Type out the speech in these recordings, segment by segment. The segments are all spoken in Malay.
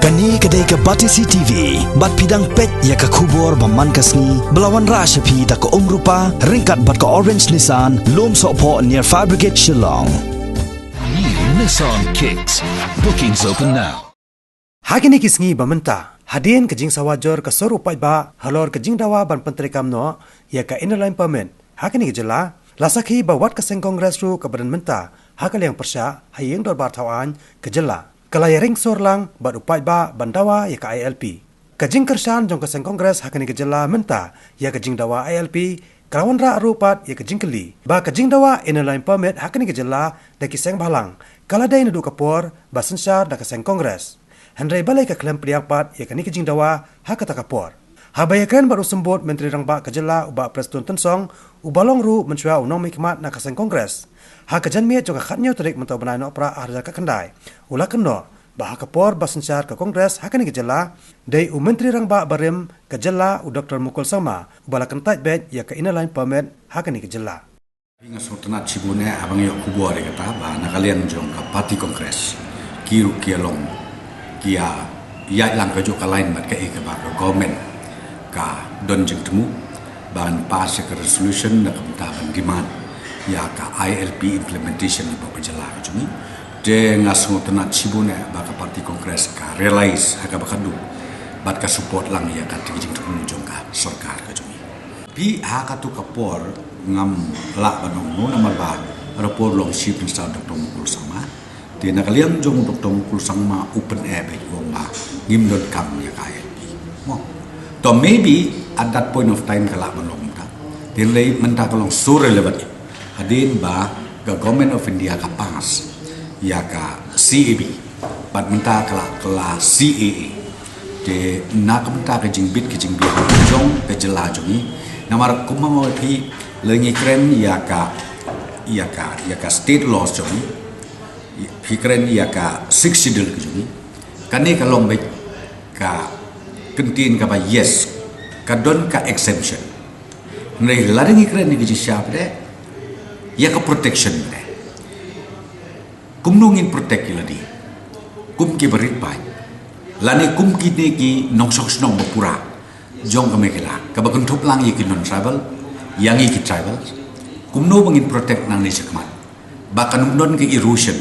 Kani kedai ke Batisi TV, bat pidang pet ya ke kubur baman kasni, belawan rasyapi da ke rupa, ringkat bat ke orange Nissan, lom sokpo near Fire Brigade Shillong. New Nissan Kicks. Bookings open now. Hagini kisngi bamenta, hadin kejing sawajor ke sorupai ba, halor kejing dawa ban penteri kamno, ya ke innerline permit. Hagini kejela, lasakhi bawat ke seng kongres ru ke badan menta, hakal yang persya, hayeng dor bar tawan, kejela. Kalaya ring sorlang bat upai ba bandawa ya ke ILP. Kejing kersan jong keseng kongres hakani kejela menta ya kejing dawa ILP kerawan ra rupat ya kejing keli. Ba kejing dawa innerline permit hakani kejela da kiseng balang. Kaladai nadu kapor ba sensar da keseng kongres. Hendrai balai ke klaim priapat ya kani kejing dawa hakata kapor. Habaya kren baru sembut menteri rangba kejela uba Preston Tensong ubalong ru mensua unong mikmat na keseng kongres. Hakajan miat juga khatnya terik mentau benai no pra harga ke kendai. Ula keno bah kapor basencar ke kongres hakani kejela dai menteri rangba barim kejela Dr. Mukul Sama ubala kentai bed ya ke innerline permit hakani kejela. Inga sortanat cibune abang yok kubur de kata ba nakalian jong ka parti kongres kiru kialong kia ya lang ka jo ka lain mat ka e ka ba government ka don jeng temu ban pass ka resolution na ka demand ya ka ILP implementation ni bapa jela kami de ngasmo tena cibune ba ka parti kongres ka realize ka bakadu bat ka support lang ya ka tingjing tu jong ka sarkar ka kami pi ha ka tu kapor ngam la banong no namal ba rapor long chief minister Dr. Mukul Sama de nakalian jong Dr. Mukul Sama open air be wong ba ngim dot kam ya ka ILP mo to maybe at that point of time kala banong ta de lay menta kalong so relevant hadin ba the government of India ka pass ya ka CAB bat menta kala CAA de nak menta ka jingbit ka jingbi jong ka jela jongi namar kumamo phi lengi kren ya ka state laws jongi phi kren ya ka 60 dil ka jongi kane ka long be ka kentin ka ba yes ka don ka exemption nei laringi kren ni ki siap de ya ka protection de kum nungin protect iladi kum ki berit pai lani kum ki ne ki nong sok snong bapura jong ka mekela ka bakun thop lang yi ki non tribal yang yi ki tribal kum no bangin protect nang ni sekmat ba kanum don ki erosion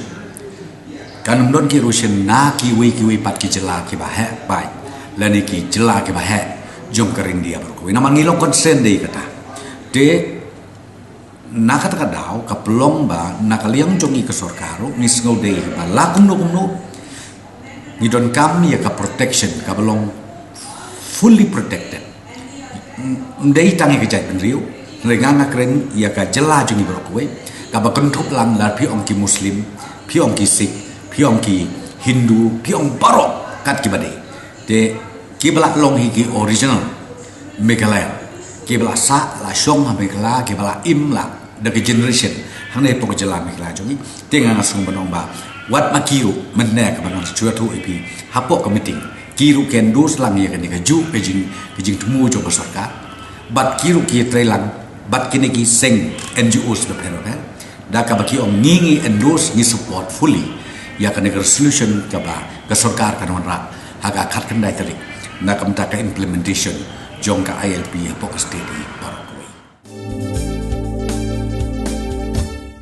na ki we pat ki jela ki ba he pai lani ki jela ki ba he jong ka rindia berko ina mangilong consent de kata de nakata kadau ka pelong ba nakaliang jongi ke sorkaro ni sngau de ba lakum no ni don kam ya ka protection ka belong fully protected ndai tangi ke jai penriu lengan kren ya ka jela jongi berkowe ka ba kenthop lang la pi ong ki muslim pi ong ki sikh pi ong ki hindu pi ong barok kat ki bade de ki bala long hi ki original Meghalaya ki bala sa la shong ha Meghalaya ki bala im la the generation hang nei pok jela mi kla jongi tenga ngasung banong ba wat makiru menne ka banong chua thu ip hapok committee kiru ken dos lang ye kan ka ju kejing tumu jo sarkar bat kiru ki trelang bat kini ki seng NGOs be phero ka da ka baki ong ngingi endorse ni support fully ya kan resolution ka ba ka sarkar kan ra haga khat kan dai tari na kam ta ka implementation jong ka ILP hapok state